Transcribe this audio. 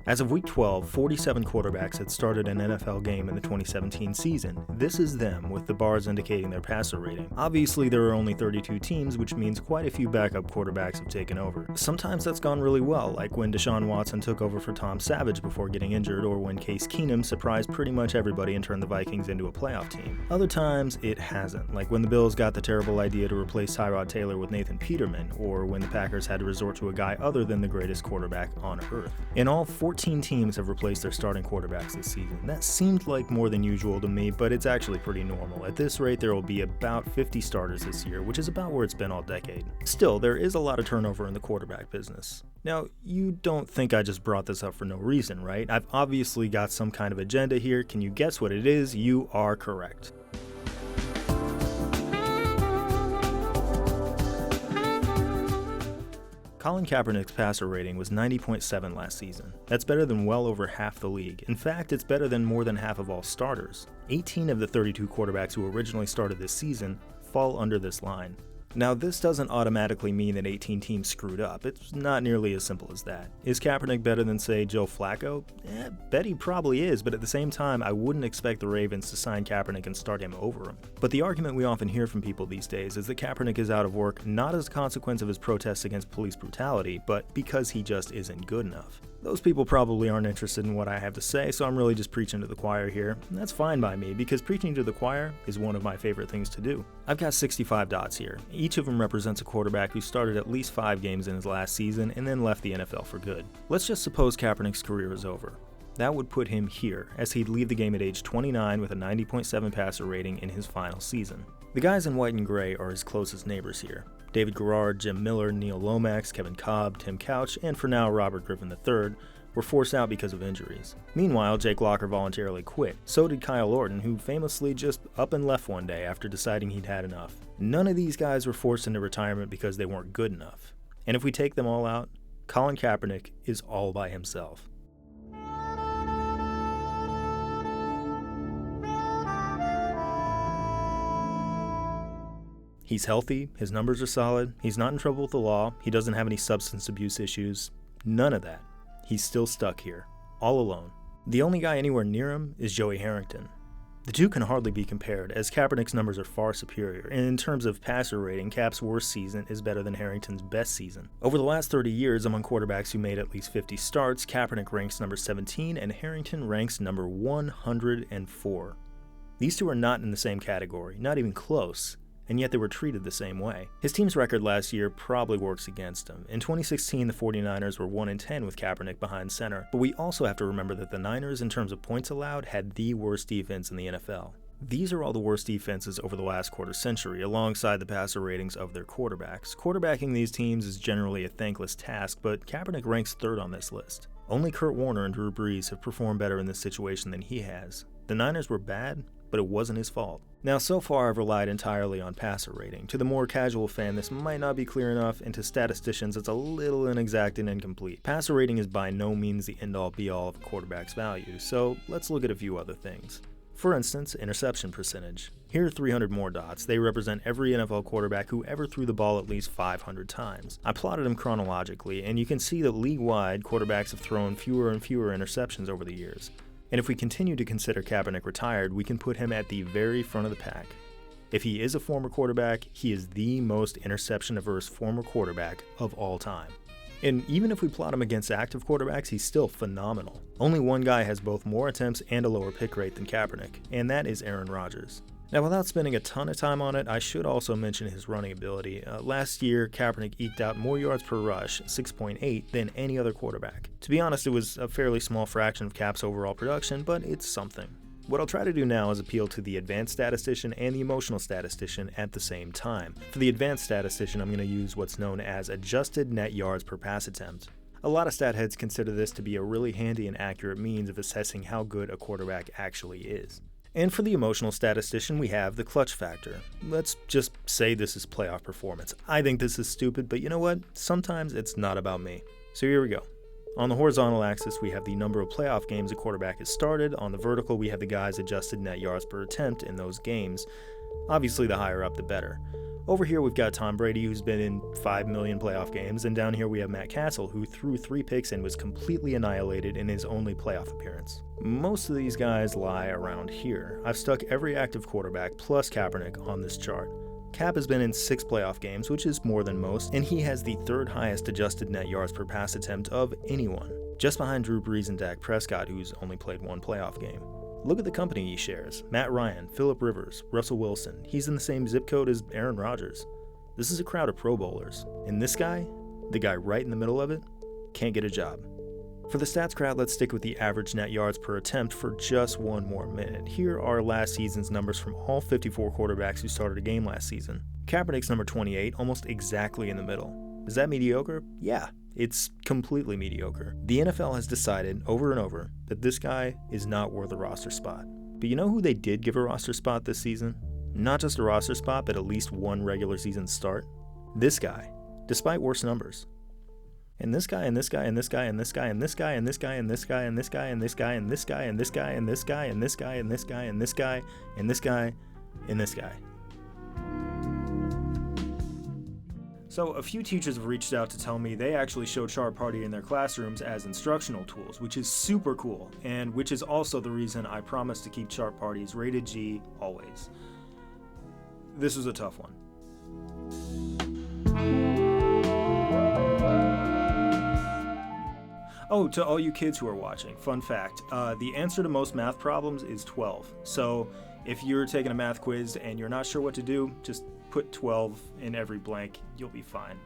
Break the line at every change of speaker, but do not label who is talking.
As of Week 12, 47 quarterbacks had started an NFL game in the 2017 season. This is them, with the bars indicating their passer rating. Obviously, there are only 32 teams, which means quite a few backup quarterbacks have taken over. Sometimes that's gone really well, like when Deshaun Watson took over for Tom Savage before getting injured, or when Case Keenum surprised pretty much everybody and turned the Vikings into a playoff team. Other times, it hasn't, like when the Bills got the terrible idea to replace Tyrod Taylor with Nathan Peterman, or when the Packers had to resort to a guy other than the greatest quarterback on earth. In all, 14 teams have replaced their starting quarterbacks this season. That seemed like more than usual to me, but it's actually pretty normal. At this rate, there will be about 50 starters this year, which is about where it's been all decade. Still, there is a lot of turnover in the quarterback business. Now, you don't think I just brought this up for no reason, right? I've obviously got some kind of agenda here. Can you guess what it is? You are correct. Colin Kaepernick's passer rating was 90.7 last season. That's better than well over half the league. In fact, it's better than more than half of all starters. 18 of the 32 quarterbacks who originally started this season fall under this line. Now, this doesn't automatically mean that 18 teams screwed up. It's not nearly as simple as that. Is Kaepernick better than, say, Joe Flacco? Bet he probably is, but at the same time, I wouldn't expect the Ravens to sign Kaepernick and start him over him. But the argument we often hear from people these days is that Kaepernick is out of work not as a consequence of his protests against police brutality, but because he just isn't good enough. Those people probably aren't interested in what I have to say, so I'm really just preaching to the choir here. And that's fine by me, because preaching to the choir is one of my favorite things to do. I've got 65 dots here. Each of them represents a quarterback who started at least 5 games in his last season and then left the NFL for good. Let's just suppose Kaepernick's career is over. That would put him here, as he'd leave the game at age 29 with a 90.7 passer rating in his final season. The guys in white and gray are his closest neighbors here. David Garrard, Jim Miller, Neil Lomax, Kevin Cobb, Tim Couch, and for now Robert Griffin III were forced out because of injuries. Meanwhile, Jake Locker voluntarily quit. So did Kyle Orton, who famously just up and left one day after deciding he'd had enough. None of these guys were forced into retirement because they weren't good enough. And if we take them all out, Colin Kaepernick is all by himself. He's healthy, his numbers are solid, he's not in trouble with the law, he doesn't have any substance abuse issues, none of that. He's still stuck here, all alone. The only guy anywhere near him is Joey Harrington. The two can hardly be compared, as Kaepernick's numbers are far superior, and in terms of passer rating, Cap's worst season is better than Harrington's best season. Over the last 30 years, among quarterbacks who made at least 50 starts, Kaepernick ranks number 17 and Harrington ranks number 104. These two are not in the same category, not even close. And yet they were treated the same way. His team's record last year probably works against him. In 2016, the 49ers were 1-10 with Kaepernick behind center, but we also have to remember that the Niners, in terms of points allowed, had the worst defense in the NFL. These are all the worst defenses over the last quarter century, alongside the passer ratings of their quarterbacks. Quarterbacking these teams is generally a thankless task, but Kaepernick ranks third on this list. Only Kurt Warner and Drew Brees have performed better in this situation than he has. The Niners were bad, but it wasn't his fault. Now, so far I've relied entirely on passer rating. To the more casual fan, this might not be clear enough, and to statisticians, it's a little inexact and incomplete. Passer rating is by no means the end-all be-all of a quarterback's value, so let's look at a few other things. For instance, interception percentage. Here are 300 more dots. They represent every NFL quarterback who ever threw the ball at least 500 times. I plotted them chronologically, and you can see that league-wide, quarterbacks have thrown fewer and fewer interceptions over the years. And if we continue to consider Kaepernick retired, we can put him at the very front of the pack. If he is a former quarterback, he is the most interception-averse former quarterback of all time. And even if we plot him against active quarterbacks, he's still phenomenal. Only one guy has both more attempts and a lower pick rate than Kaepernick, and that is Aaron Rodgers. Now, without spending a ton of time on it, I should also mention his running ability. Last year, Kaepernick eked out more yards per rush, 6.8, than any other quarterback. To be honest, it was a fairly small fraction of Cap's overall production, but it's something. What I'll try to do now is appeal to the advanced statistician and the emotional statistician at the same time. For the advanced statistician, I'm going to use what's known as adjusted net yards per pass attempt. A lot of stat heads consider this to be a really handy and accurate means of assessing how good a quarterback actually is. And for the emotional statistician, we have the clutch factor. Let's just say this is playoff performance. I think this is stupid, but you know what? Sometimes it's not about me. So here we go. On the horizontal axis, we have the number of playoff games a quarterback has started. On the vertical, we have the guy's adjusted net yards per attempt in those games. Obviously, the higher up, the better. Over here, we've got Tom Brady, who's been in 5 million playoff games, and down here we have Matt Castle, who threw 3 picks and was completely annihilated in his only playoff appearance. Most of these guys lie around here. I've stuck every active quarterback plus Kaepernick on this chart. Cap has been in 6 playoff games, which is more than most, and he has the 3rd highest adjusted net yards per pass attempt of anyone, just behind Drew Brees and Dak Prescott, who's only played 1 playoff game. Look at the company he shares. Matt Ryan, Phillip Rivers, Russell Wilson. He's in the same zip code as Aaron Rodgers. This is a crowd of Pro Bowlers. And this guy, the guy right in the middle of it, can't get a job. For the stats crowd, let's stick with the average net yards per attempt for just one more minute. Here are last season's numbers from all 54 quarterbacks who started a game last season. Kaepernick's number 28, almost exactly in the middle. Is that mediocre? Yeah. It's completely mediocre. The NFL has decided over and over that this guy is not worth a roster spot. But you know who they did give a roster spot this season? Not just a roster spot, but at least 1 regular season start. This guy, despite worse numbers. And this guy, and this guy, and this guy, and this guy, and this guy, and this guy, and this guy, and this guy, and this guy, and this guy, and this guy, and this guy, and this guy, and this guy, and this guy, and this guy, and this guy. So a few teachers have reached out to tell me they actually show Chart Party in their classrooms as instructional tools, which is super cool, and which is also the reason I promise to keep Chart Parties rated G always. This was a tough one. Oh, to all you kids who are watching, fun fact, the answer to most math problems is 12. So if you're taking a math quiz and you're not sure what to do, just put 12 in every blank, you'll be fine.